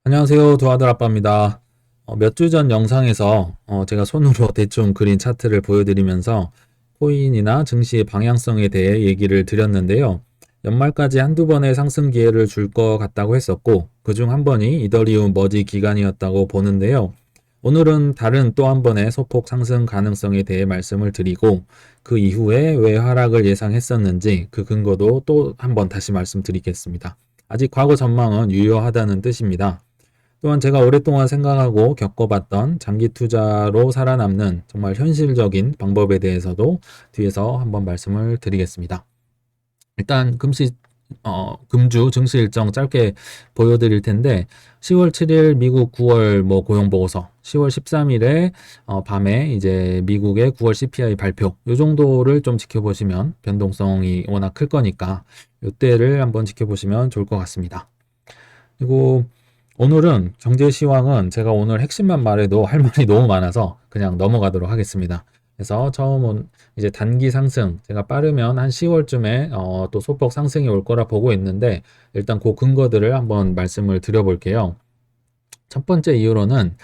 안녕하세요. 두아들 아빠입니다. 몇 주 전 영상에서 제가 손으로 대충 그린 차트를 보여드리면서 코인이나 증시의 방향성에 대해 얘기를 드렸는데요. 연말까지 한두 번의 상승 기회를 줄 것 같다고 했었고, 그중 한 번이 이더리움 머지 기간이었다고 보는데요. 오늘은 다른 또 한 번의 소폭 상승 가능성에 대해 말씀을 드리고, 그 이후에 왜 하락을 예상했었는지 그 근거도 또 한 번 다시 말씀드리겠습니다. 아직 과거 전망은 유효하다는 뜻입니다. 또한 제가 오랫동안 생각하고 겪어봤던 장기 투자로 살아남는 정말 현실적인 방법에 대해서도 뒤에서 한번 말씀을 드리겠습니다. 일단 금주 증시 일정 짧게 보여드릴 텐데 10월 7일 미국 9월 고용보고서, 10월 13일에 밤에 이제 미국의 9월 CPI 발표, 이 정도를 좀 지켜보시면 변동성이 워낙 클 거니까 이때를 한번 지켜보시면 좋을 것 같습니다. 그리고 오늘은 경제 시황은 제가 오늘 핵심만 말해도 할 말이 너무 많아서 그냥 넘어가도록 하겠습니다. 그래서 처음은 이제 단기 상승, 제가 빠르면 한 10월쯤에 또 소폭 상승이 올 거라 보고 있는데, 일단 그 근거들을 한번 말씀을 드려볼게요. 첫 번째 이유로는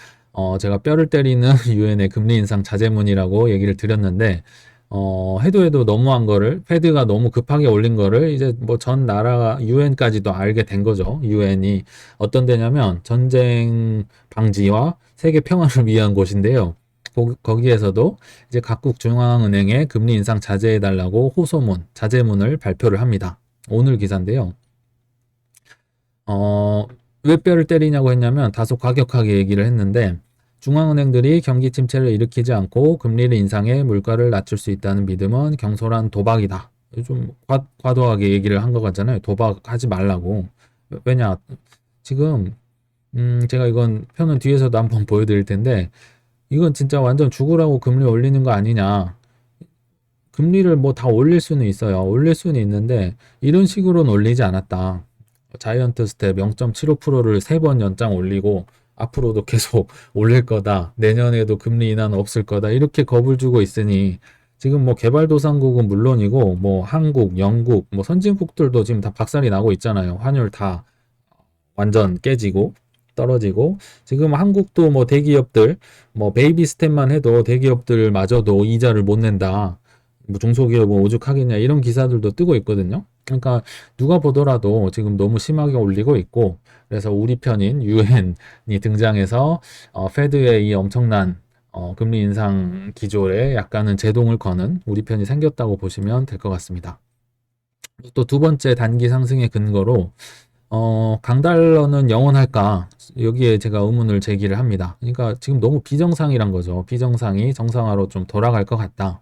제가 뼈를 때리는 유엔의 금리 인상 자제문이라고 얘기를 드렸는데, 해도 너무한 거를, 패드가 너무 급하게 올린 거를 이제 뭐 전 나라가 유엔까지도 알게 된 거죠. 유엔이 어떤 데냐면 전쟁 방지와 세계 평화를 위한 곳인데요. 거기에서도 이제 각국 중앙은행에 금리 인상 자제해 달라고 호소문, 자제문을 발표를 합니다. 오늘 기사인데요. 어, 왜 뼈를 때리냐고 했냐면 다소 과격하게 얘기를 했는데, 중앙은행들이 경기 침체를 일으키지 않고 금리를 인상해 물가를 낮출 수 있다는 믿음은 경솔한 도박이다. 좀 과도하게 얘기를 한 것 같잖아요. 도박하지 말라고. 왜냐, 지금 제가 이건 표는 뒤에서도 한번 보여드릴 텐데, 이건 진짜 완전 죽으라고 금리 올리는 거 아니냐. 금리를 뭐 다 올릴 수는 있어요. 올릴 수는 있는데 이런 식으로는 올리지 않았다. 자이언트 스텝 0.75%를 3번 연장 올리고 앞으로도 계속 올릴 거다. 내년에도 금리 인하는 없을 거다. 이렇게 겁을 주고 있으니 지금 뭐 개발도상국은 물론이고 뭐 한국, 영국, 뭐 선진국들도 지금 다 박살이 나고 있잖아요. 환율 다 완전 깨지고 떨어지고, 지금 한국도 뭐 대기업들 뭐 베이비 스텝만 해도 대기업들마저도 이자를 못 낸다. 뭐 중소기업은 오죽하겠냐 이런 기사들도 뜨고 있거든요. 그러니까 누가 보더라도 지금 너무 심하게 올리고 있고, 그래서 우리 편인 유엔이 등장해서 페드의 이 엄청난 금리 인상 기조에 약간은 제동을 거는 우리 편이 생겼다고 보시면 될 것 같습니다. 또 두 번째 단기 상승의 근거로 강달러는 영원할까? 여기에 제가 의문을 제기를 합니다. 그러니까 지금 너무 비정상이란 거죠. 비정상이 정상화로 좀 돌아갈 것 같다.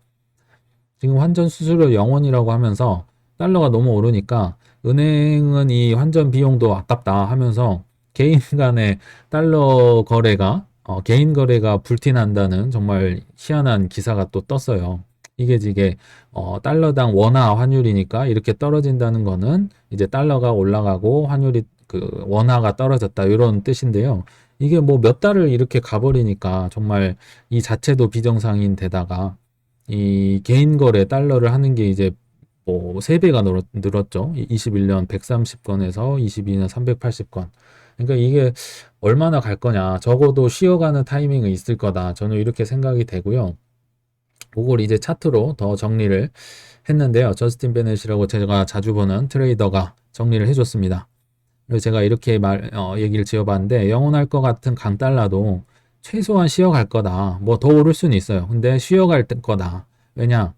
지금 환전 수수료 영원이라고 하면서 달러가 너무 오르니까 은행은 이 환전 비용도 아깝다 하면서 개인 간의 달러 거래가 개인 거래가 불티난다는 정말 희한한 기사가 또 떴어요. 이게 달러당 원화 환율이니까 이렇게 떨어진다는 거는 이제 달러가 올라가고 환율이 그 원화가 떨어졌다 이런 뜻인데요. 이게 뭐 몇 달을 이렇게 가버리니까 정말 이 자체도 비정상인 데다가 이 개인 거래 달러를 하는 게 이제 뭐 3배가 늘었죠. 21년 130건에서 22년 380건. 그러니까 이게 얼마나 갈 거냐. 적어도 쉬어가는 타이밍은 있을 거다. 저는 이렇게 생각이 되고요. 그걸 이제 차트로 더 정리를 했는데요. 저스틴 베넷이라고 제가 자주 보는 트레이더가 정리를 해줬습니다. 그래서 제가 이렇게 얘기를 지어봤는데, 영원할 것 같은 강달러도 최소한 쉬어갈 거다. 뭐 더 오를 수는 있어요. 근데 쉬어갈 거다. 왜냐?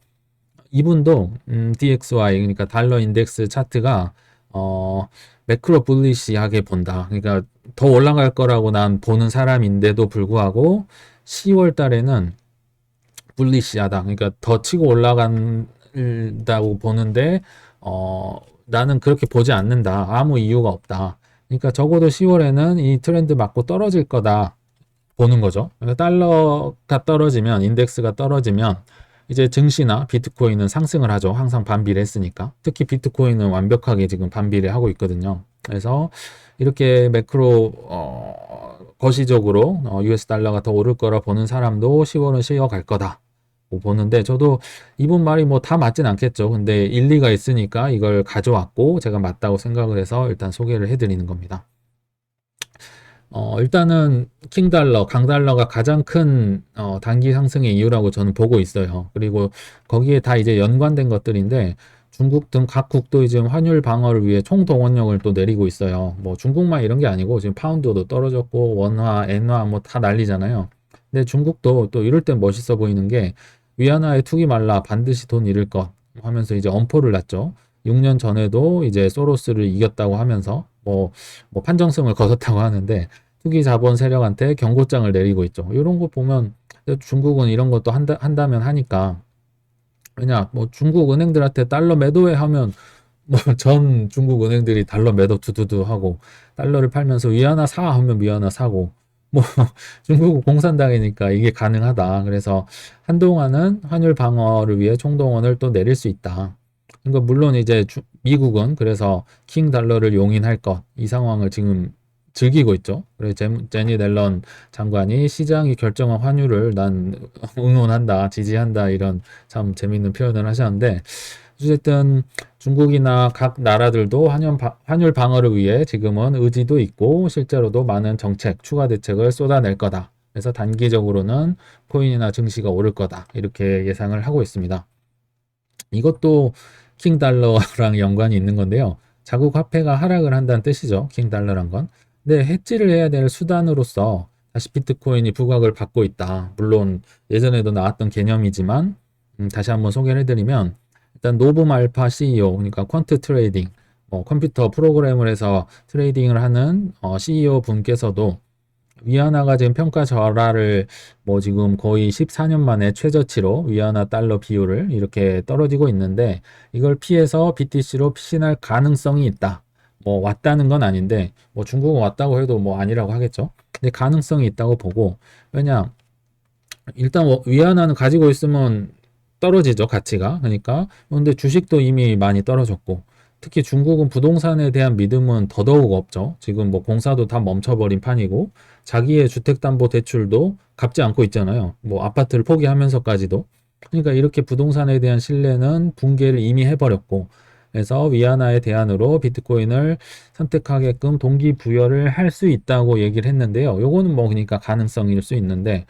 이분도 DXY, 그러니까 달러 인덱스 차트가 매크로 불리시하게 본다. 그러니까 더 올라갈 거라고 난 보는 사람인데도 불구하고 10월 달에는 불리시하다. 그러니까 더 치고 올라간다고 보는데 나는 그렇게 보지 않는다. 아무 이유가 없다. 그러니까 적어도 10월에는 이 트렌드 맞고 떨어질 거다 보는 거죠. 그러니까 달러가 떨어지면, 인덱스가 떨어지면 이제 증시나 비트코인은 상승을 하죠. 항상 반비례 했으니까. 특히 비트코인은 완벽하게 지금 반비례 하고 있거든요. 그래서 이렇게 매크로 거시적으로 US 달러가 더 오를 거라 보는 사람도 10월은 쉬어갈 거다 보는데, 저도 이분 말이 뭐 다 맞진 않겠죠. 근데 일리가 있으니까 이걸 가져왔고 제가 맞다고 생각을 해서 일단 소개를 해드리는 겁니다. 일단은 킹달러, 강달러가 가장 큰 단기 상승의 이유라고 저는 보고 있어요. 그리고 거기에 다 이제 연관된 것들인데 중국 등 각국도 이제 환율 방어를 위해 총동원령을 또 내리고 있어요. 뭐 중국만 이런 게 아니고 지금 파운드도 떨어졌고 원화, 엔화 뭐 다 난리잖아요. 근데 중국도 또 이럴 땐 멋있어 보이는 게 위안화에 투기 말라 반드시 돈 잃을 것 하면서 이제 엄포를 놨죠. 6년 전에도 이제 소로스를 이겼다고 하면서 뭐 판정성을 거뒀다고 하는데 투기 자본 세력한테 경고장을 내리고 있죠. 이런 거 보면 중국은 이런 것도 한다면 하니까 왜냐 뭐 중국 은행들한테 달러 매도해 하면 뭐 전 중국 은행들이 달러 매도 두두두 하고 달러를 팔면서 위안화 사 하면 위안화 사고 뭐 중국 공산당이니까 이게 가능하다. 그래서 한동안은 환율 방어를 위해 총동원을 또 내릴 수 있다. 그러니까 물론 이제 미국은 그래서 킹 달러를 용인할 것 이 상황을 지금 즐기고 있죠. 그래서 제니 넬런 장관이 시장이 결정한 환율을 난 응원한다, 지지한다 이런 참 재밌는 표현을 하셨는데 어쨌든 중국이나 각 나라들도 환율 방어를 위해 지금은 의지도 있고 실제로도 많은 정책, 추가 대책을 쏟아낼 거다. 그래서 단기적으로는 코인이나 증시가 오를 거다. 이렇게 예상을 하고 있습니다. 이것도 킹달러랑 연관이 있는 건데요. 자국 화폐가 하락을 한다는 뜻이죠. 킹달러란 건. 근데 해지를 해야 될 수단으로서 다시 비트코인이 부각을 받고 있다. 물론 예전에도 나왔던 개념이지만 다시 한번 소개를 해드리면 일단 노붐 알파 CEO 그러니까 퀀트 트레이딩 컴퓨터 프로그램을 해서 트레이딩을 하는 CEO 분께서도 위안화가 지금 평가 절하를 뭐 지금 거의 14년 만에 최저치로 위안화 달러 비율을 이렇게 떨어지고 있는데 이걸 피해서 BTC로 피신할 가능성이 있다. 뭐 왔다는 건 아닌데 뭐 중국은 왔다고 해도 뭐 아니라고 하겠죠. 근데 가능성이 있다고 보고 왜냐 일단 위안화는 가지고 있으면 떨어지죠, 가치가. 그러니까 근데 주식도 이미 많이 떨어졌고 특히 중국은 부동산에 대한 믿음은 더더욱 없죠. 지금 뭐 공사도 다 멈춰버린 판이고 자기의 주택담보대출도 갚지 않고 있잖아요. 뭐 아파트를 포기하면서까지도. 그러니까 이렇게 부동산에 대한 신뢰는 붕괴를 이미 해버렸고 그래서 위안화의 대안으로 비트코인을 선택하게끔 동기부여를 할 수 있다고 얘기를 했는데요. 요거는 뭐 그러니까 가능성일 수 있는데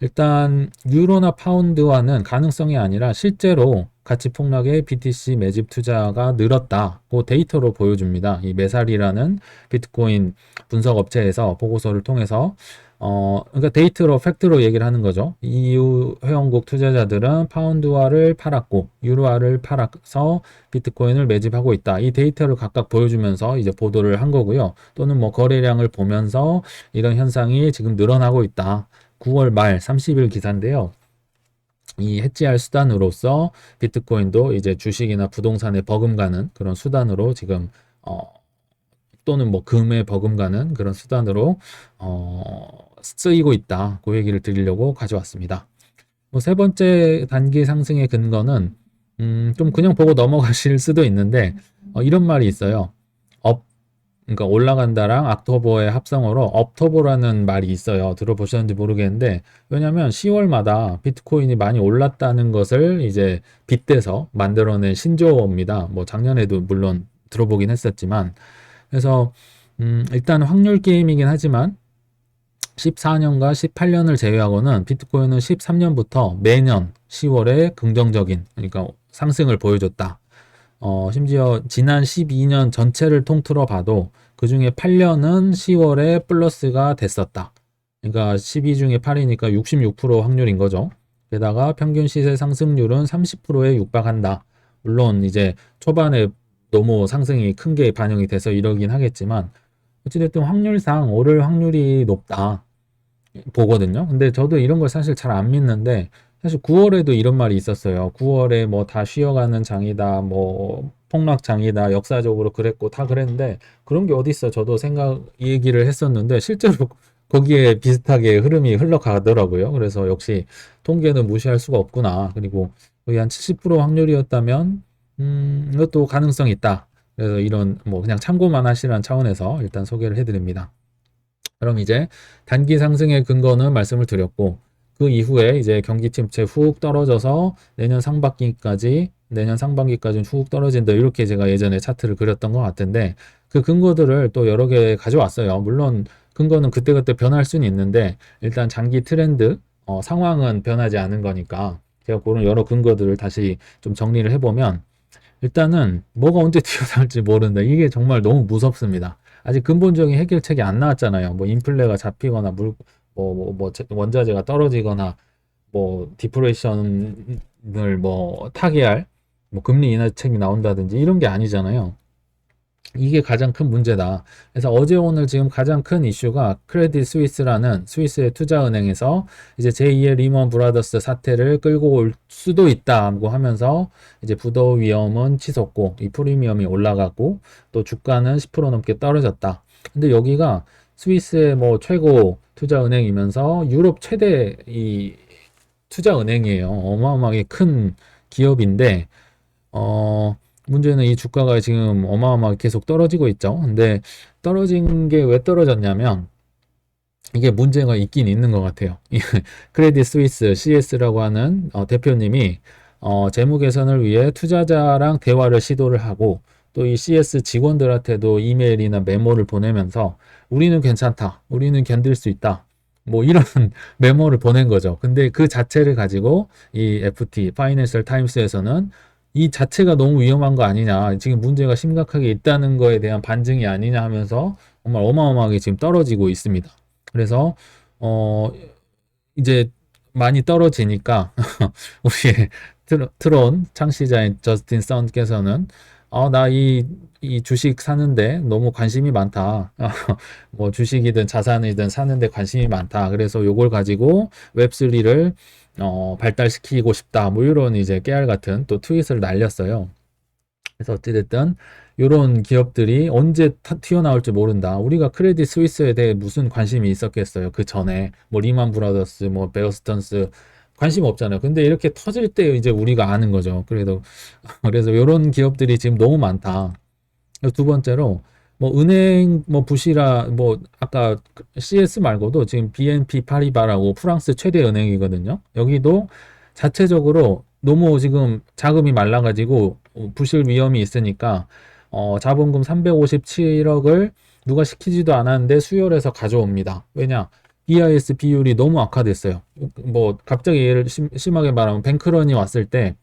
일단 유로나 파운드와는 가능성이 아니라 실제로 가치 폭락의 BTC 매집 투자가 늘었다고 데이터로 보여줍니다. 이 메살이라는 비트코인 분석 업체에서 보고서를 통해서 그러니까 데이터로 팩트로 얘기를 하는 거죠. EU 회원국 투자자들은 파운드화를 팔았고 유로화를 팔아서 비트코인을 매집하고 있다. 이 데이터를 각각 보여주면서 이제 보도를 한 거고요. 또는 뭐 거래량을 보면서 이런 현상이 지금 늘어나고 있다. 9월 말 30일 기사인데요. 이 해지할 수단으로서 비트코인도 이제 주식이나 부동산에 버금가는 그런 수단으로 지금 또는 뭐 금에 버금가는 그런 수단으로 쓰이고 있다. 그 얘기를 드리려고 가져왔습니다. 세 번째 단기 상승의 근거는 좀 그냥 보고 넘어가실 수도 있는데 이런 말이 있어요. 그러니까 올라간다랑 악토버의 합성어로 업토버라는 말이 있어요. 들어보셨는지 모르겠는데 왜냐하면 10월마다 비트코인이 많이 올랐다는 것을 이제 빗대서 만들어낸 신조어입니다. 뭐 작년에도 물론 들어보긴 했었지만 그래서 일단 확률 게임이긴 하지만 14년과 18년을 제외하고는 비트코인은 13년부터 매년 10월에 긍정적인 그러니까 상승을 보여줬다. 심지어 지난 12년 전체를 통틀어 봐도 그 중에 8년은 10월에 플러스가 됐었다. 그러니까 12 중에 8이니까 66% 확률인 거죠. 게다가 평균 시세 상승률은 30%에 육박한다. 물론 이제 초반에 너무 상승이 큰 게 반영이 돼서 이러긴 하겠지만 어찌됐든 확률상 오를 확률이 높다 보거든요. 근데 저도 이런 걸 사실 잘 안 믿는데 사실 9월에도 이런 말이 있었어요. 9월에 뭐 다 쉬어가는 장이다, 뭐 폭락장이다, 역사적으로 그랬고 다 그랬는데 그런 게 어딨어. 저도 이 얘기를 했었는데 실제로 거기에 비슷하게 흐름이 흘러가더라고요. 그래서 역시 통계는 무시할 수가 없구나. 그리고 거의 한 70% 확률이었다면 이것도 가능성이 있다. 그래서 이런 뭐 그냥 참고만 하시라는 차원에서 일단 소개를 해드립니다. 그럼 이제 단기 상승의 근거는 말씀을 드렸고 그 이후에 이제 경기 침체 훅 떨어져서 내년 상반기까지는 훅 떨어진다 이렇게 제가 예전에 차트를 그렸던 것 같은데 그 근거들을 또 여러 개 가져왔어요. 물론 근거는 그때그때 변할 수는 있는데 일단 장기 트렌드 상황은 변하지 않은 거니까 제가 그런 여러 근거들을 다시 좀 정리를 해보면 일단은 뭐가 언제 튀어나올지 모른다. 이게 정말 너무 무섭습니다. 아직 근본적인 해결책이 안 나왔잖아요. 뭐 인플레가 잡히거나 원자재가 떨어지거나 뭐 디프레이션을 뭐 타개할 뭐 금리 인하책이 나온다든지 이런 게 아니잖아요. 이게 가장 큰 문제다. 그래서 어제 오늘 지금 가장 큰 이슈가 크레딧 스위스라는 스위스의 투자은행에서 이제 제2의 리먼 브라더스 사태를 끌고 올 수도 있다고 하면서 이제 부도 위험은 치솟고 이 프리미엄이 올라가고 또 주가는 10% 넘게 떨어졌다. 근데 여기가 스위스의 뭐 최고 투자은행이면서 유럽 최대 이 투자은행이에요. 어마어마하게 큰 기업인데 문제는 이 주가가 지금 어마어마하게 계속 떨어지고 있죠. 근데 떨어진 게 왜 떨어졌냐면 이게 문제가 있긴 있는 것 같아요. 크레딧 스위스 CS라고 하는 대표님이 재무 개선을 위해 투자자랑 대화를 시도를 하고 또 이 CS 직원들한테도 이메일이나 메모를 보내면서 우리는 괜찮다. 우리는 견딜 수 있다. 뭐 이런 메모를 보낸 거죠. 근데 그 자체를 가지고 이 FT, 파이낸셜 타임스에서는 이 자체가 너무 위험한 거 아니냐. 지금 문제가 심각하게 있다는 거에 대한 반증이 아니냐 하면서 정말 어마어마하게 지금 떨어지고 있습니다. 그래서 어 이제 많이 떨어지니까 우리 트론 창시자인 저스틴 썬께서는 나 이 주식 사는데 너무 관심이 많다. 뭐 주식이든 자산이든 사는데 관심이 많다. 그래서 요걸 가지고 웹3를 발달시키고 싶다. 뭐 이런 이제 깨알 같은 또 트윗을 날렸어요. 그래서 어찌됐든 이런 기업들이 언제 튀어나올지 모른다. 우리가 크레딧 스위스에 대해 무슨 관심이 있었겠어요. 그 전에 뭐 리만 브라더스, 뭐 베어스턴스 관심 없잖아요. 근데 이렇게 터질 때 이제 우리가 아는 거죠. 그래서 이런 기업들이 지금 너무 많다. 두 번째로 뭐 은행 뭐 부시라 뭐 아까 CS 말고도 지금 BNP 파리바라고 프랑스 최대 은행이거든요. 여기도 자체적으로 너무 지금 자금이 말라가지고 부실 위험이 있으니까 자본금 357억을 누가 시키지도 않았는데 수혈해서 가져옵니다. 왜냐? BIS 비율이 너무 악화됐어요. 뭐 갑자기 예를 심하게 말하면 뱅크런이 왔을 때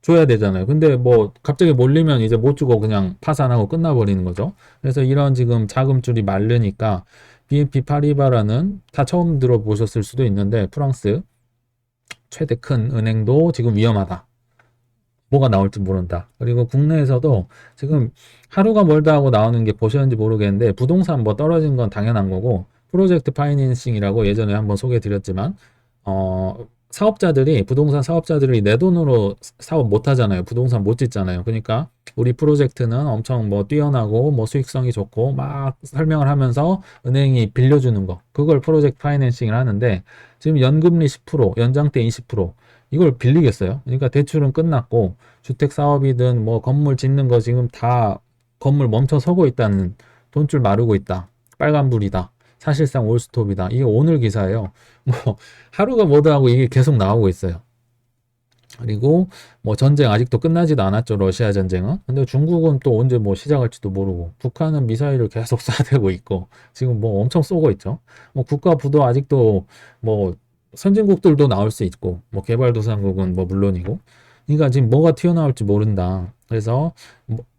줘야 되잖아요. 근데 뭐 갑자기 몰리면 이제 못 주고 그냥 파산하고 끝나버리는 거죠. 그래서 이런 지금 자금줄이 마르니까 BNP 파리바라는 다 처음 들어보셨을 수도 있는데 프랑스 최대 큰 은행도 지금 위험하다. 뭐가 나올지 모른다. 그리고 국내에서도 지금 하루가 멀다 하고 나오는 게 보셨는지 모르겠는데 부동산 뭐 떨어진 건 당연한 거고 프로젝트 파이낸싱이라고 예전에 한번 소개해 드렸지만 사업자들이 부동산 사업자들이 내 돈으로 사업 못 하잖아요. 부동산 못 짓잖아요. 그러니까 우리 프로젝트는 엄청 뭐 뛰어나고 뭐 수익성이 좋고 막 설명을 하면서 은행이 빌려주는 거. 그걸 프로젝트 파이낸싱을 하는데 지금 연금리 10%, 연장대 20% 이걸 빌리겠어요? 그러니까 대출은 끝났고 주택 사업이든 뭐 건물 짓는 거 지금 다 건물 멈춰 서고 있다는 돈줄 마르고 있다. 빨간불이다. 사실상 올스톱이다. 이게 오늘 기사예요. 뭐 하루가 뭐다 하고 이게 계속 나오고 있어요. 그리고 뭐 전쟁 아직도 끝나지도 않았죠. 러시아 전쟁은. 근데 중국은 또 언제 뭐 시작할지도 모르고 북한은 미사일을 계속 쏴대고 있고 지금 뭐 엄청 쏘고 있죠. 뭐 국가 부도 아직도 뭐 선진국들도 나올 수 있고 뭐 개발도상국은 뭐 물론이고 그러니까 지금 뭐가 튀어나올지 모른다. 그래서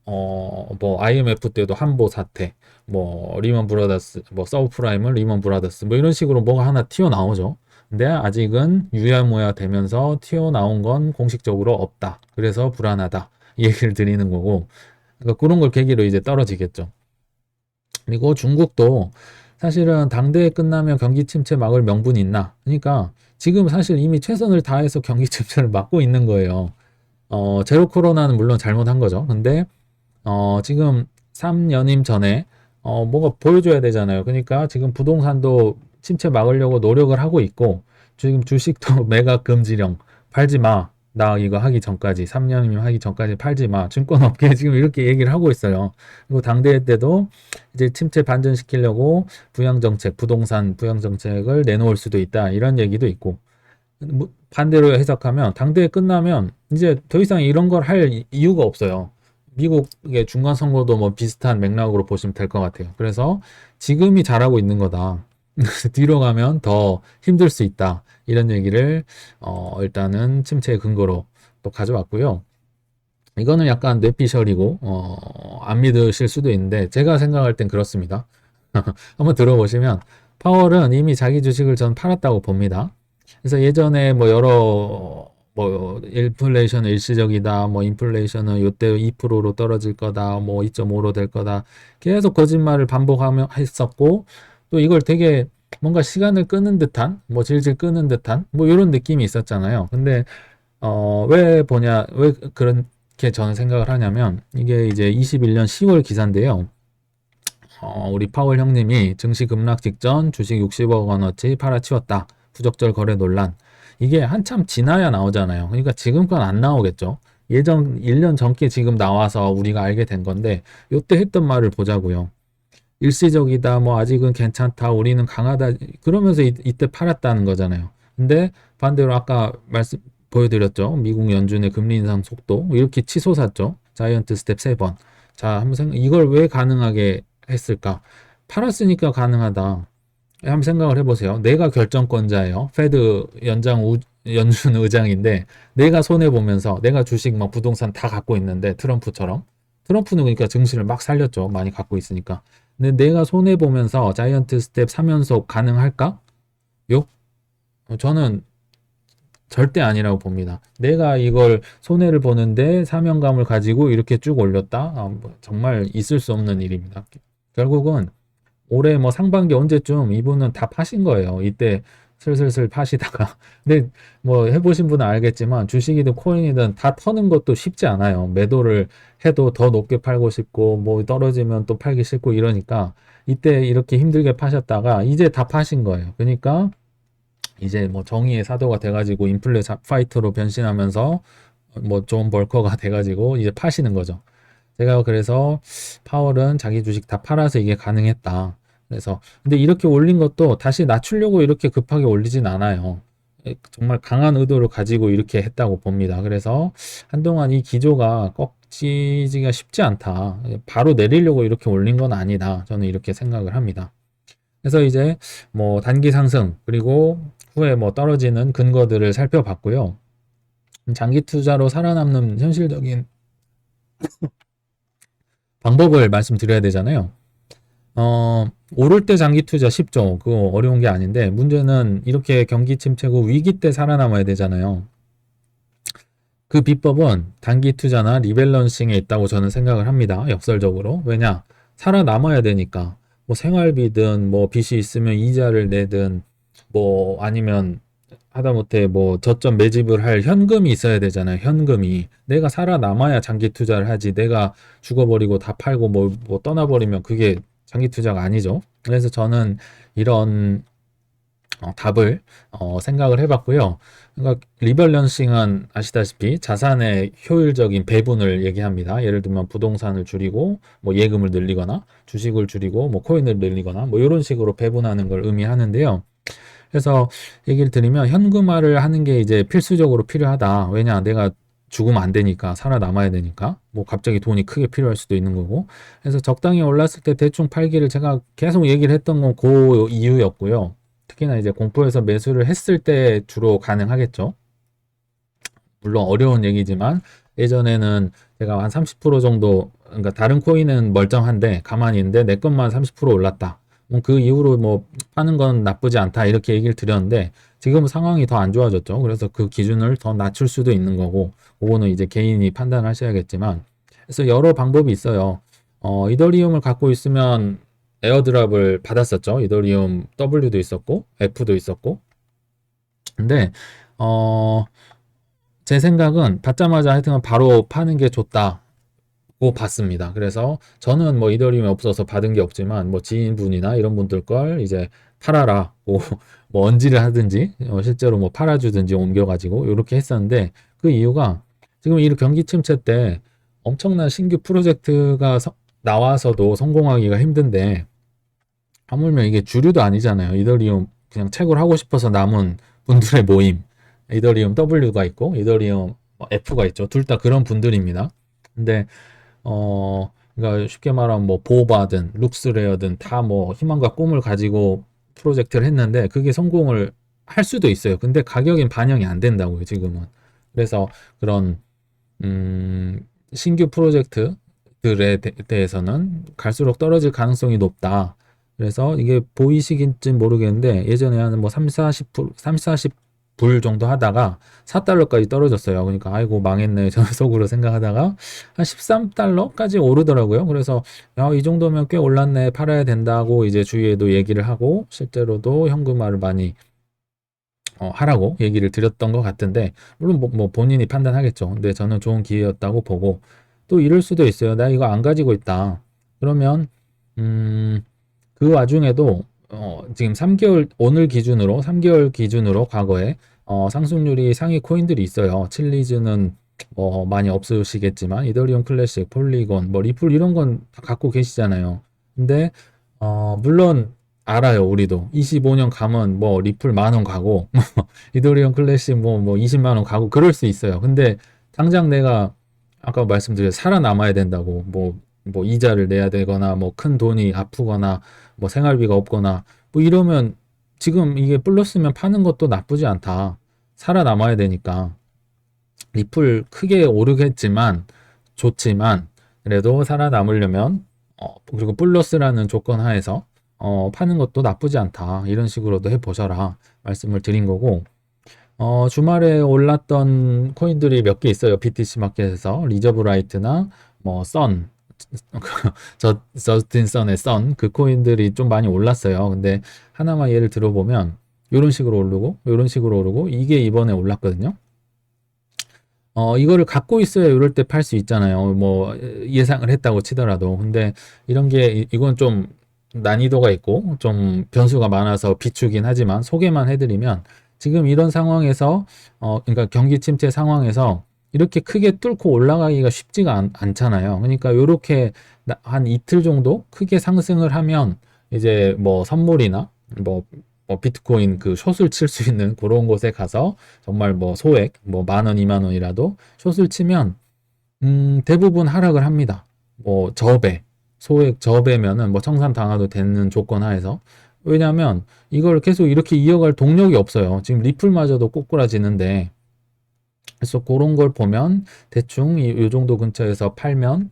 뭐 IMF 때도 한보 사태 뭐 리먼 브라더스 뭐 서브프라임은 리먼 브라더스 뭐 이런 식으로 뭐가 하나 튀어나오죠. 근데 아직은 유야무야 되면서 튀어나온 건 공식적으로 없다. 그래서 불안하다. 이 얘기를 드리는 거고 그러니까 그런 걸 계기로 이제 떨어지겠죠. 그리고 중국도 사실은 당대회 끝나면 경기 침체 막을 명분이 있나? 그러니까 지금 사실 이미 최선을 다해서 경기 침체를 막고 있는 거예요. 제로 코로나는 물론 잘못한 거죠. 근데 지금 3연임 전에 뭐가 보여줘야 되잖아요. 그러니까 지금 부동산도 침체 막으려고 노력을 하고 있고 지금 주식도 매각 금지령 팔지 마. 나 이거 하기 전까지 3년이면 하기 전까지 팔지 마. 증권업계 지금 이렇게 얘기를 하고 있어요. 그리고 당대회 때도 이제 침체 반전시키려고 부양정책, 부동산 부양정책을 내놓을 수도 있다. 이런 얘기도 있고 반대로 해석하면 당대회 끝나면 이제 더 이상 이런 걸 할 이유가 없어요. 미국의 중간 선거도 뭐 비슷한 맥락으로 보시면 될 것 같아요. 그래서 지금이 잘하고 있는 거다. 뒤로 가면 더 힘들 수 있다. 이런 얘기를 일단은 침체의 근거로 또 가져왔고요. 이거는 약간 뇌피셜이고 안 믿으실 수도 있는데 제가 생각할 땐 그렇습니다. 한번 들어보시면 파월은 이미 자기 주식을 전 팔았다고 봅니다. 그래서 예전에 뭐 여러 뭐 인플레이션은 일시적이다, 뭐 인플레이션은 요때 2%로 떨어질 거다, 뭐 2.5로 될 거다 계속 거짓말을 반복하며 했었고 또 이걸 되게 뭔가 시간을 끄는 듯한 뭐 질질 끄는 듯한 뭐 이런 느낌이 있었잖아요. 근데 왜 보냐 왜 그렇게 저는 생각을 하냐면 이게 이제 21년 10월 기사인데요. 우리 파월 형님이 증시 급락 직전 주식 60억 원어치 팔아치웠다. 부적절 거래 논란. 이게 한참 지나야 나오잖아요. 그러니까 지금 건 안 나오겠죠. 예전 1년 전께 지금 나와서 우리가 알게 된 건데 요때 했던 말을 보자고요. 일시적이다. 뭐 아직은 괜찮다. 우리는 강하다. 그러면서 이때 팔았다는 거잖아요. 근데 반대로 아까 말씀 보여드렸죠. 미국 연준의 금리 인상 속도 이렇게 치솟았죠. 자이언트 스텝 3번. 자, 한번 이걸 왜 가능하게 했을까? 팔았으니까 가능하다. 한번 생각을 해보세요. 내가 결정권자예요. 페드 연준 의장인데 내가 손해 보면서 내가 주식 막 부동산 다 갖고 있는데 트럼프처럼 트럼프는 그러니까 증시를 막 살렸죠. 많이 갖고 있으니까. 근데 내가 손해 보면서 자이언트 스텝 3연속 가능할까? 요? 저는 절대 아니라고 봅니다. 내가 이걸 손해를 보는데 사명감을 가지고 이렇게 쭉 올렸다? 뭐 정말 있을 수 없는 일입니다. 결국은 올해 뭐 상반기 언제쯤 이분은 다 파신 거예요. 이때 슬슬슬 파시다가. 근데 뭐 해보신 분은 알겠지만 주식이든 코인이든 다 터는 것도 쉽지 않아요. 매도를 해도 더 높게 팔고 싶고 뭐 떨어지면 또 팔기 싫고 이러니까 이때 이렇게 힘들게 파셨다가 이제 다 파신 거예요. 그러니까 이제 뭐 정의의 사도가 돼가지고 인플레 파이터로 변신하면서 뭐 존 벌커가 돼가지고 이제 파시는 거죠. 제가 그래서 파월은 자기 주식 다 팔아서 이게 가능했다. 그래서 근데 이렇게 올린 것도 다시 낮추려고 이렇게 급하게 올리진 않아요. 정말 강한 의도를 가지고 이렇게 했다고 봅니다. 그래서 한동안 이 기조가 꺾이기가 쉽지 않다. 바로 내리려고 이렇게 올린 건 아니다. 저는 이렇게 생각을 합니다. 그래서 이제 뭐 단기 상승 그리고 후에 뭐 떨어지는 근거들을 살펴봤고요. 장기 투자로 살아남는 현실적인 방법을 말씀드려야 되잖아요. 오를 때 장기 투자 쉽죠. 그거 어려운 게 아닌데 문제는 이렇게 경기 침체고 위기 때 살아남아야 되잖아요. 그 비법은 단기 투자나 리밸런싱에 있다고 저는 생각을 합니다. 역설적으로. 왜냐? 살아남아야 되니까. 뭐 생활비든 뭐 빚이 있으면 이자를 내든 뭐 아니면 하다못해 뭐 저점 매집을 할 현금이 있어야 되잖아요. 현금이. 내가 살아남아야 장기 투자를 하지. 내가 죽어버리고 다 팔고 뭐 떠나버리면 그게 장기 투자가 아니죠. 그래서 저는 이런 답을 생각을 해봤고요. 그러니까 리밸런싱은 아시다시피 자산의 효율적인 배분을 얘기합니다. 예를 들면 부동산을 줄이고 뭐 예금을 늘리거나 주식을 줄이고 뭐 코인을 늘리거나 뭐 이런 식으로 배분하는 걸 의미하는데요. 그래서 얘기를 드리면 현금화를 하는 게 이제 필수적으로 필요하다. 왜냐, 내가 죽으면 안 되니까, 살아남아야 되니까, 뭐 갑자기 돈이 크게 필요할 수도 있는 거고. 그래서 적당히 올랐을 때 대충 팔기를 제가 계속 얘기를 했던 건 그 이유였고요. 특히나 이제 공포에서 매수를 했을 때 주로 가능하겠죠. 물론 어려운 얘기지만 예전에는 제가 한 30% 정도, 그러니까 다른 코인은 멀쩡한데 가만히 있는데 내 것만 30% 올랐다. 그 이후로 뭐 파는 건 나쁘지 않다 이렇게 얘기를 드렸는데 지금 상황이 더 안 좋아졌죠. 그래서 그 기준을 더 낮출 수도 있는 거고 그거는 이제 개인이 판단하셔야겠지만 그래서 여러 방법이 있어요. 이더리움을 갖고 있으면 에어드랍을 받았었죠. 이더리움 W도 있었고 F도 있었고 근데 제 생각은 받자마자 하여튼 바로 파는 게 좋다고 봤습니다. 그래서 저는 뭐 이더리움이 없어서 받은 게 없지만 뭐 지인분이나 이런 분들 걸 이제 팔아라 뭐 언지를 하든지 실제로 뭐 팔아주든지 옮겨가지고 이렇게 했었는데 그 이유가 지금 이 경기 침체 때 엄청난 신규 프로젝트가 나와서도 성공하기가 힘든데 하물며 이게 주류도 아니잖아요. 이더리움 그냥 채굴하고 싶어서 남은 분들의 모임 이더리움 W가 있고 이더리움 F가 있죠. 둘 다 그런 분들입니다. 근데 그러니까 쉽게 말하면 뭐 보바든 룩스레어든 다 뭐 희망과 꿈을 가지고 프로젝트를 했는데 그게 성공을 할 수도 있어요. 근데 가격엔 반영이 안 된다고요, 지금은. 그래서 그런 신규 프로젝트들에 대해서는 갈수록 떨어질 가능성이 높다. 그래서 이게 보이시긴지 모르겠는데 예전에 한 뭐 3, 40불, 3, 40불 정도 하다가 4달러까지 떨어졌어요. 그러니까 아이고 망했네. 저는 속으로 생각하다가 한 13달러까지 오르더라고요. 그래서 야, 이 정도면 꽤 올랐네. 팔아야 된다고 이제 주위에도 얘기를 하고 실제로도 현금화를 많이 하라고 얘기를 드렸던 것 같은데, 물론 뭐 본인이 판단하겠죠. 근데 저는 좋은 기회였다고 보고, 또 이럴 수도 있어요. 나 이거 안 가지고 있다. 그러면, 음, 그 와중에도, 지금 3개월, 오늘 기준으로, 3개월 기준으로 과거에, 상승률이 상위 코인들이 있어요. 칠리즈는 뭐 많이 없으시겠지만, 이더리움 클래식, 폴리곤, 뭐 리플 이런 건 다 갖고 계시잖아요. 근데, 물론, 알아요, 우리도. 25년 가면 뭐 리플 10,000원 가고, 이더리움 클래식 뭐 20만 원 가고 그럴 수 있어요. 근데 당장 내가 아까 말씀드린 살아남아야 된다고 뭐 이자를 내야 되거나 뭐 큰 돈이 아프거나 뭐 생활비가 없거나 뭐 이러면 지금 이게 플러스면 파는 것도 나쁘지 않다. 살아남아야 되니까 리플 크게 오르겠지만 좋지만 그래도 살아남으려면 그리고 플러스라는 조건 하에서 파는 것도 나쁘지 않다. 이런 식으로도 해보셔라 말씀을 드린 거고 주말에 올랐던 코인들이 몇 개 있어요. BTC 마켓에서 리저브 라이트나 뭐 선, 저스틴 선의 선 그 코인들이 좀 많이 올랐어요. 근데 하나만 예를 들어보면 이런 식으로 오르고 이런 식으로 오르고 이게 이번에 올랐거든요. 이거를 갖고 있어야 이럴 때 팔 수 있잖아요. 뭐 예상을 했다고 치더라도. 근데 이런 게 이건 좀 난이도가 있고 좀 변수가 많아서 비추긴 하지만 소개만 해드리면 지금 이런 상황에서 그러니까 경기 침체 상황에서 이렇게 크게 뚫고 올라가기가 쉽지가 않잖아요. 그러니까 이렇게 한 이틀 정도 크게 상승을 하면 이제 뭐 선물이나 뭐 비트코인 그 숏을 칠 수 있는 그런 곳에 가서 정말 뭐 소액 뭐 10,000원, 20,000원이라도 숏을 치면 대부분 하락을 합니다. 뭐 저배, 소액 저배면은 뭐 청산 당해도 되는 조건 하에서 왜냐하면 이걸 계속 이렇게 이어갈 동력이 없어요. 지금 리플마저도 꼬꾸라지는데 그래서 그런 걸 보면 대충 이 정도 근처에서 팔면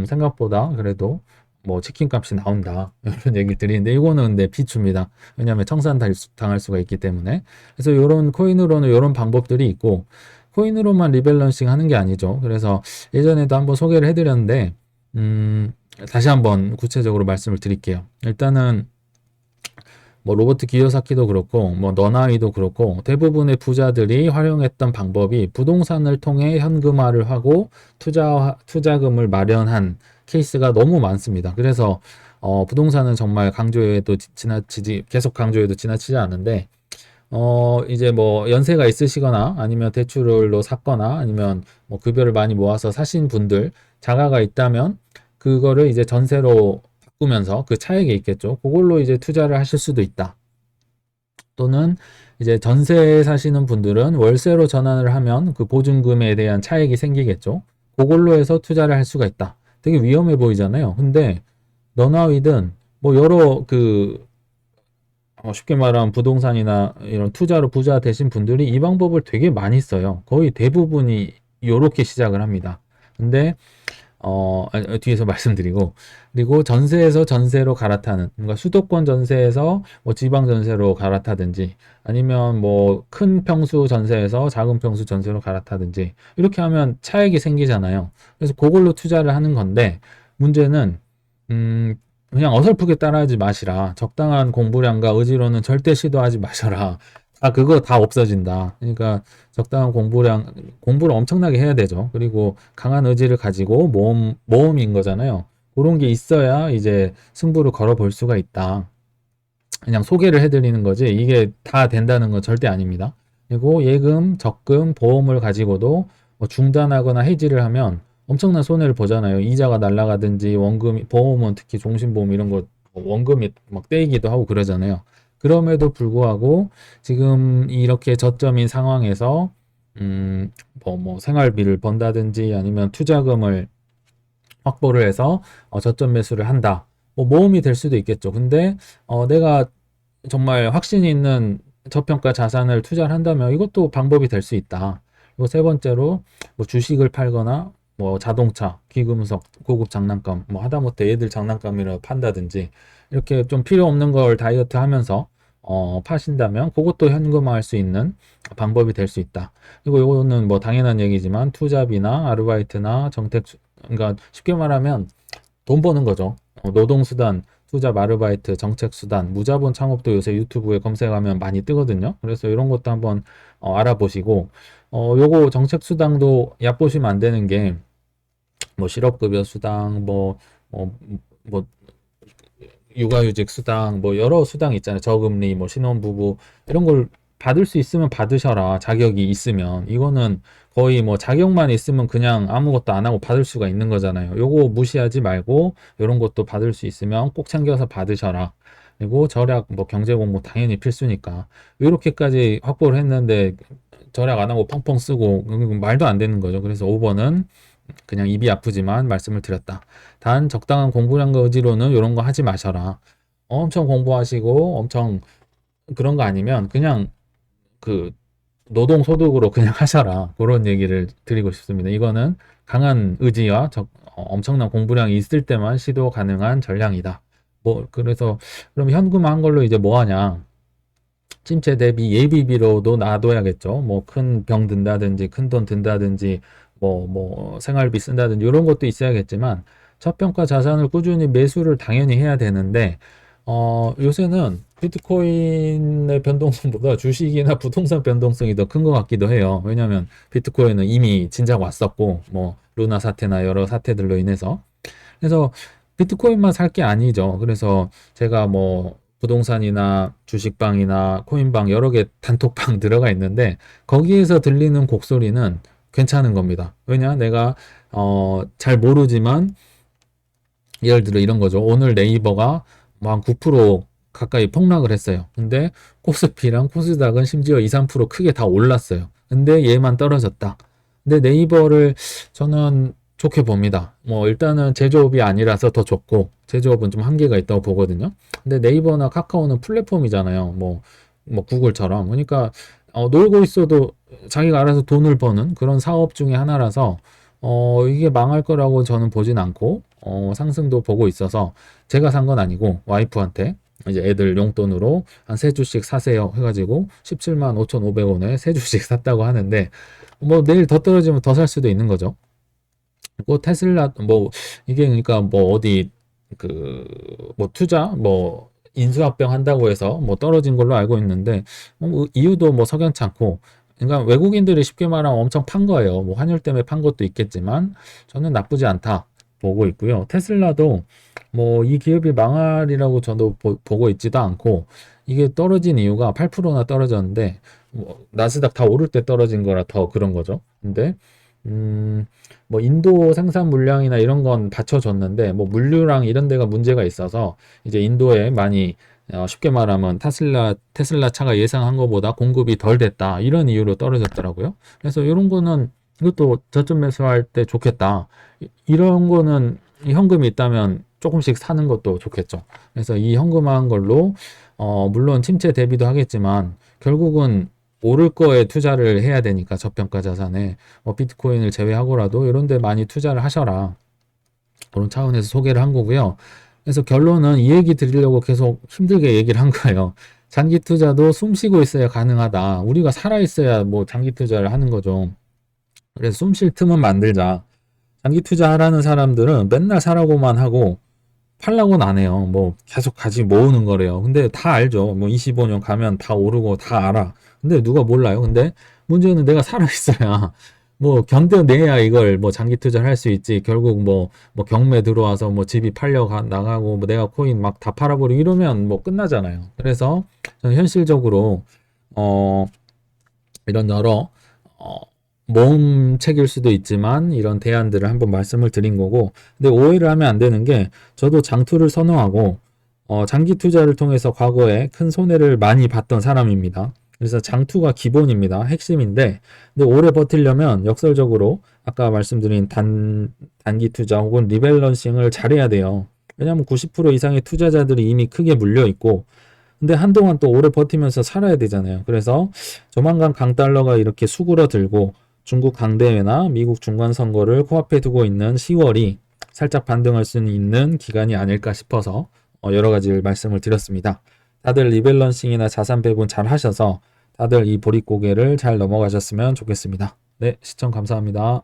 생각보다 그래도 뭐 치킨 값이 나온다 이런 얘기 드리는데 이거는 근데 비추입니다. 왜냐하면 청산 당할 수가 있기 때문에 그래서 이런 코인으로는 이런 방법들이 있고 코인으로만 리밸런싱 하는 게 아니죠. 그래서 예전에도 한번 소개를 해드렸는데 다시 한번 구체적으로 말씀을 드릴게요. 일단은 뭐 로버트 기요사키도 그렇고 뭐 너나이도 그렇고 대부분의 부자들이 활용했던 방법이 부동산을 통해 현금화를 하고 투자금을 마련한 케이스가 너무 많습니다. 그래서 부동산은 정말 강조해도 지나치지 계속 강조해도 지나치지 않은데 이제 뭐 연세가 있으시거나 아니면 대출로 샀거나 아니면 뭐 급여를 많이 모아서 사신 분들 자가가 있다면 그거를 이제 전세로 바꾸면서 그 차익이 있겠죠. 그걸로 이제 투자를 하실 수도 있다. 또는 이제 전세에 사시는 분들은 월세로 전환을 하면 그 보증금에 대한 차익이 생기겠죠. 그걸로 해서 투자를 할 수가 있다. 되게 위험해 보이잖아요. 근데 너나 위든 뭐 여러 그 쉽게 말하면 부동산이나 이런 투자로 부자 되신 분들이 이 방법을 되게 많이 써요. 거의 대부분이 이렇게 시작을 합니다. 근데 뒤에서 말씀드리고, 그리고 전세에서 전세로 갈아타는, 뭔가 수도권 전세에서 뭐 지방 전세로 갈아타든지, 아니면 뭐 큰 평수 전세에서 작은 평수 전세로 갈아타든지, 이렇게 하면 차익이 생기잖아요. 그래서 그걸로 투자를 하는 건데, 문제는, 그냥 어설프게 따라하지 마시라. 적당한 공부량과 의지로는 절대 시도하지 마셔라. 그거 다 없어진다. 그러니까 적당한 공부를 엄청나게 해야 되죠. 그리고 강한 의지를 가지고 모험인 거잖아요. 그런 게 있어야 이제 승부를 걸어볼 수가 있다. 그냥 소개를 해드리는 거지 이게 다 된다는 건 절대 아닙니다. 그리고 예금, 적금, 보험을 가지고도 뭐 중단하거나 해지를 하면 엄청난 손해를 보잖아요. 이자가 날아가든지 원금, 보험은 특히 종신보험 이런 거 원금이 막 떼이기도 하고 그러잖아요. 그럼에도 불구하고 지금 이렇게 저점인 상황에서 뭐 생활비를 번다든지 아니면 투자금을 확보를 해서 저점 매수를 한다. 뭐 모험이 될 수도 있겠죠. 근데 내가 정말 확신이 있는 저평가 자산을 투자를 한다면 이것도 방법이 될 수 있다. 그리고 세 번째로 뭐 주식을 팔거나 뭐 자동차, 귀금속, 고급 장난감, 뭐 하다못해 애들 장난감이라 판다든지 이렇게 좀 필요 없는 걸 다이어트 하면서 파신다면 그것도 현금화할 수 있는 방법이 될 수 있다. 그리고 이거는 뭐 당연한 얘기지만 투잡이나 아르바이트나 그러니까 쉽게 말하면 돈 버는 거죠. 노동수단, 투잡, 아르바이트, 정책수단, 무자본 창업도 요새 유튜브에 검색하면 많이 뜨거든요. 그래서 이런 것도 한번 알아보시고, 요거 정책수당도 얕보시면 안 되는 게, 뭐 실업급여 수당, 뭐 육아휴직 수당, 뭐 여러 수당 있잖아요. 저금리, 뭐 신혼부부 이런 걸 받을 수 있으면 받으셔라. 자격이 있으면. 이거는 거의 뭐 자격만 있으면 그냥 아무것도 안 하고 받을 수가 있는 거잖아요. 요거 무시하지 말고 이런 것도 받을 수 있으면 꼭 챙겨서 받으셔라. 그리고 절약, 뭐 경제 공부 당연히 필수니까. 이렇게까지 확보를 했는데 절약 안 하고 펑펑 쓰고 말도 안 되는 거죠. 그래서 5번은 그냥 입이 아프지만 말씀을 드렸다. 단 적당한 공부량과 의지로는 이런 거 하지 마셔라. 엄청 공부하시고 엄청 그런 거 아니면 그냥 그 노동 소득으로 그냥 하셔라. 그런 얘기를 드리고 싶습니다. 이거는 강한 의지와 엄청난 공부량이 있을 때만 시도 가능한 전략이다. 뭐 그래서 그럼 현금화한 걸로 이제 뭐 하냐? 침체 대비 예비비로도 놔둬야겠죠. 뭐 큰 병 든다든지 큰 돈 든다든지 뭐 생활비 쓴다든지 이런 것도 있어야겠지만 저평가 자산을 꾸준히 매수를 당연히 해야 되는데 요새는 비트코인의 변동성보다 주식이나 부동산 변동성이 더 큰 것 같기도 해요. 왜냐하면 비트코인은 이미 진작 왔었고 뭐 루나 사태나 여러 사태들로 인해서 그래서 비트코인만 살 게 아니죠. 그래서 제가 뭐 부동산이나 주식방이나 코인방 여러 개 단톡방 들어가 있는데 거기에서 들리는 곡소리는 괜찮은 겁니다. 왜냐? 내가 잘 모르지만 예를 들어 이런 거죠. 오늘 네이버가 뭐 한 9% 가까이 폭락을 했어요. 근데 코스피랑 코스닥은 심지어 2, 3% 크게 다 올랐어요. 근데 얘만 떨어졌다. 근데 네이버를 저는 좋게 봅니다. 뭐 일단은 제조업이 아니라서 더 좋고 제조업은 좀 한계가 있다고 보거든요. 근데 네이버나 카카오는 플랫폼이잖아요. 뭐 구글처럼. 그러니까 놀고 있어도 자기가 알아서 돈을 버는 그런 사업 중에 하나라서 이게 망할 거라고 저는 보진 않고 상승도 보고 있어서 제가 산 건 아니고 와이프한테 이제 애들 용돈으로 한 3주씩 사세요 해가지고 17만 5,500원에 3주씩 샀다고 하는데 뭐 내일 더 떨어지면 더 살 수도 있는 거죠. 뭐 테슬라 뭐 이게 그러니까 뭐 어디 그 뭐 투자 뭐 인수합병 한다고 해서 뭐 떨어진 걸로 알고 있는데 이유도 뭐 석연치 않고 그러니까 외국인들이 쉽게 말하면 엄청 판 거예요. 뭐 환율 때문에 판 것도 있겠지만 저는 나쁘지 않다 보고 있고요. 테슬라도 뭐 이 기업이 망할이라고 저도 보고 있지도 않고 이게 떨어진 이유가 8%나 떨어졌는데 뭐 나스닥 다 오를 때 떨어진 거라 더 그런 거죠. 근데 뭐 인도 생산 물량이나 이런 건 받쳐줬는데 뭐 물류랑 이런 데가 문제가 있어서 이제 인도에 많이 쉽게 말하면 테슬라 차가 예상한 것보다 공급이 덜 됐다 이런 이유로 떨어졌더라고요. 그래서 이런 거는 이것도 저점 매수할 때 좋겠다. 이런 거는 현금이 있다면 조금씩 사는 것도 좋겠죠. 그래서 이 현금화한 걸로 물론 침체 대비도 하겠지만 결국은 오를 거에 투자를 해야 되니까 저평가 자산에 비트코인을 제외하고라도 이런 데 많이 투자를 하셔라. 그런 차원에서 소개를 한 거고요. 그래서 결론은 이 얘기 드리려고 계속 힘들게 얘기를 한 거예요. 장기 투자도 숨 쉬고 있어야 가능하다. 우리가 살아 있어야 뭐 장기 투자를 하는 거죠. 그래서 숨 쉴 틈은 만들자. 장기 투자하라는 사람들은 맨날 사라고만 하고 팔라고는 안 해요. 뭐 계속 가지 모으는 거래요. 근데 다 알죠. 뭐 25년 가면 다 오르고 다 알아. 근데 누가 몰라요. 근데 문제는 내가 살아있어야 뭐 견뎌내야 이걸 뭐 장기 투자를 할 수 있지. 결국 뭐 경매 들어와서 뭐 집이 팔려 나가고 뭐 내가 코인 막 다 팔아버리고 이러면 뭐 끝나잖아요. 그래서 저는 현실적으로 어 이런 여러 모험책일 수도 있지만 이런 대안들을 한번 말씀을 드린 거고 근데 오해를 하면 안 되는 게 저도 장투를 선호하고 장기 투자를 통해서 과거에 큰 손해를 많이 봤던 사람입니다. 그래서 장투가 기본입니다. 핵심인데, 근데 오래 버티려면 역설적으로 아까 말씀드린 단기 투자 혹은 리밸런싱을 잘해야 돼요. 왜냐하면 90% 이상의 투자자들이 이미 크게 물려 있고, 근데 한동안 또 오래 버티면서 살아야 되잖아요. 그래서 조만간 강달러가 이렇게 수그러들고 중국 강대회나 미국 중간선거를 코앞에 두고 있는 10월이 살짝 반등할 수 있는 기간이 아닐까 싶어서 여러 가지를 말씀을 드렸습니다. 다들 리밸런싱이나 자산 배분 잘 하셔서 다들 이 보릿고개를 잘 넘어가셨으면 좋겠습니다. 네, 시청 감사합니다.